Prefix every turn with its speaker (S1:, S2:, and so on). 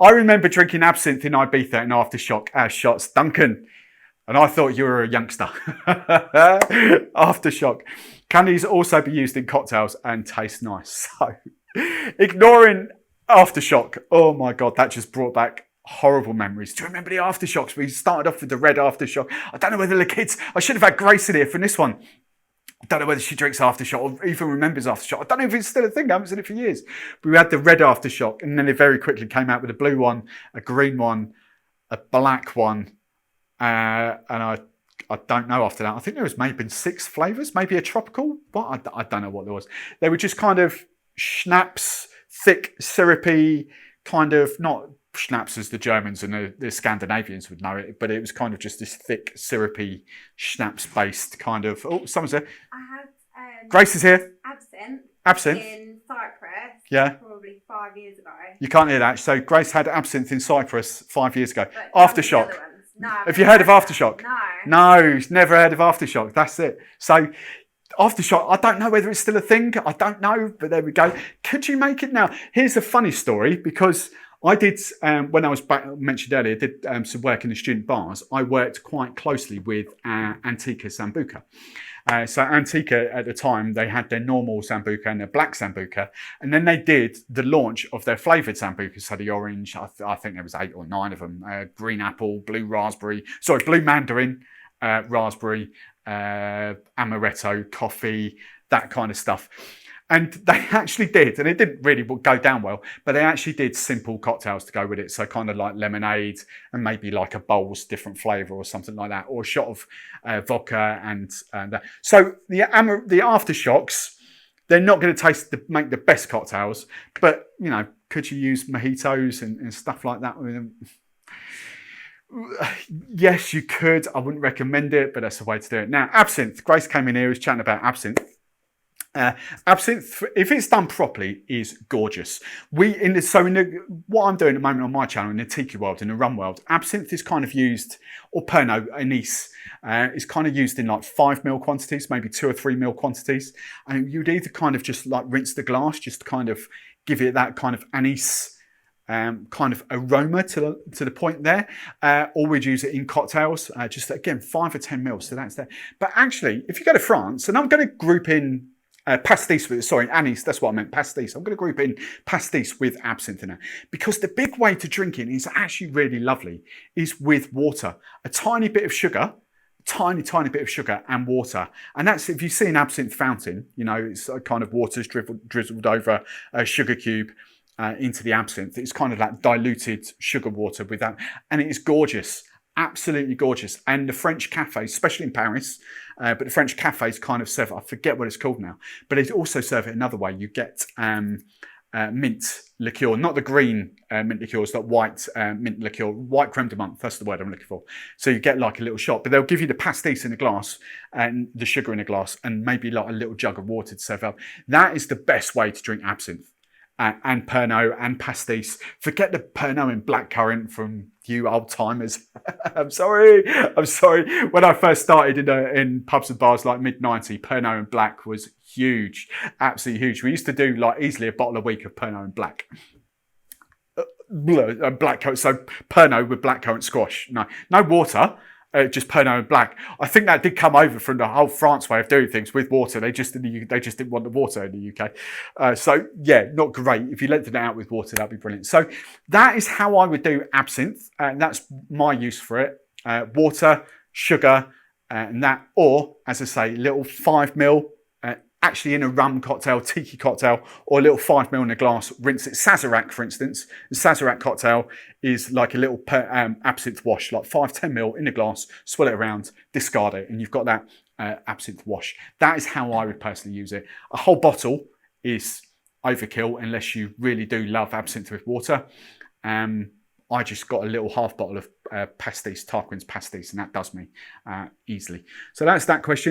S1: I remember drinking absinthe in Ibiza and Aftershock as shots. Duncan, and I thought you were a youngster. Aftershock. Can these also be used in cocktails and taste nice? So, ignoring Aftershock. Oh my God, that just brought back horrible memories. Do you remember the Aftershocks? We started off with the red Aftershock. I don't know whether the kids, I should have had Grace in here for this one. I don't know whether she drinks Aftershock or even remembers Aftershock. I don't know if it's still a thing. I haven't seen it for years. But we had the red Aftershock, and then it very quickly came out with a blue one, a green one, a black one, and I don't know after that. I think there was maybe 6 flavours, maybe a tropical, but I don't know what there was. They were just kind of schnapps, thick, syrupy, kind of, not schnapps as the Germans and the Scandinavians would know it, but it was kind of just this thick, syrupy, schnapps-based kind of. Oh, someone's there.
S2: I had
S1: Grace is here.
S2: Absinthe in Cyprus.
S1: Yeah.
S2: Probably 5 years ago.
S1: You can't hear that. So Grace had absinthe in Cyprus 5 years ago.
S2: But
S1: Aftershock.
S2: No.
S1: Have you heard of Aftershock?
S2: No.
S1: No, never heard of Aftershock. That's it. So Aftershock, I don't know whether it's still a thing. I don't know, but there we go. Could you make it now? Here's a funny story, because I did, when I was back, mentioned earlier, did some work in the student bars. I worked quite closely with Antica Sambuca. So Antica, at the time, they had their normal Sambuca and their black Sambuca. And then they did the launch of their flavoured Sambuca. So the orange, I think there was 8 or 9 of them. Green apple, blue mandarin, raspberry, amaretto, coffee, that kind of stuff. And they actually did, and it didn't really go down well, but they actually did simple cocktails to go with it. So kind of like lemonade and maybe like a bowl's different flavour or something like that, or a shot of vodka and that. So the Aftershocks, they're not going to make the best cocktails, but, you know, could you use mojitos and stuff like that with them? Yes, you could. I wouldn't recommend it, but that's the way to do it. Now, absinthe. Grace came in here, was chatting about absinthe. Absinthe, if it's done properly, is gorgeous. What I'm doing at the moment on my channel in the tiki world, in the rum world, absinthe is kind of used, or Pernod, anise, is kind of used in like 5ml quantities, maybe 2 or 3ml quantities. And you'd either kind of just like rinse the glass, just to kind of give it that kind of anise kind of aroma to the point there, or we'd use it in cocktails, just again 5 or 10ml, so that's there. But actually, if you go to France, and I'm going to group in pastis with, anise, that's what I meant, pastis. I'm going to group in pastis with absinthe in it, because the big way to drink it is actually really lovely, is with water. A tiny bit of sugar, tiny bit of sugar and water. And that's, if you see an absinthe fountain, you know, it's kind of water's drizzled over a sugar cube into the absinthe. It's kind of that diluted sugar water with that. And it is gorgeous. Absolutely gorgeous. And the French cafes, especially in Paris, but the French cafes kind of serve, I forget what it's called now, but they also serve it another way. You get mint liqueur, not the green mint liqueur, it's that white mint liqueur, white creme de menthe, that's the word I'm looking for. So you get like a little shot, but they'll give you the pastis in a glass and the sugar in a glass and maybe like a little jug of water to serve up. That is the best way to drink absinthe. And Pernod and pastis. Forget the Pernod and blackcurrant from you old timers. I'm sorry. When I first started in pubs and bars like mid-90, Pernod and black was huge, absolutely huge. We used to do like easily a bottle a week of Pernod and black. Blackcurrant, so Pernod with blackcurrant squash. No water. Just Pernod and black. I think that did come over from the whole France way of doing things with water. They just didn't want the water in the UK. So yeah, not great. If you lengthen it out with water, that'd be brilliant. So that is how I would do absinthe, and that's my use for it. Water, sugar, and that, or as I say, little 5ml. Actually in a rum cocktail, tiki cocktail, or a little 5ml in a glass, rinse it. Sazerac, for instance. The Sazerac cocktail is like a little absinthe wash, like 5-10ml in a glass, swirl it around, discard it, and you've got that absinthe wash. That is how I would personally use it. A whole bottle is overkill unless you really do love absinthe with water. I just got a little half bottle of pastis, Tarquin's pastis, and that does me easily. So that's that question.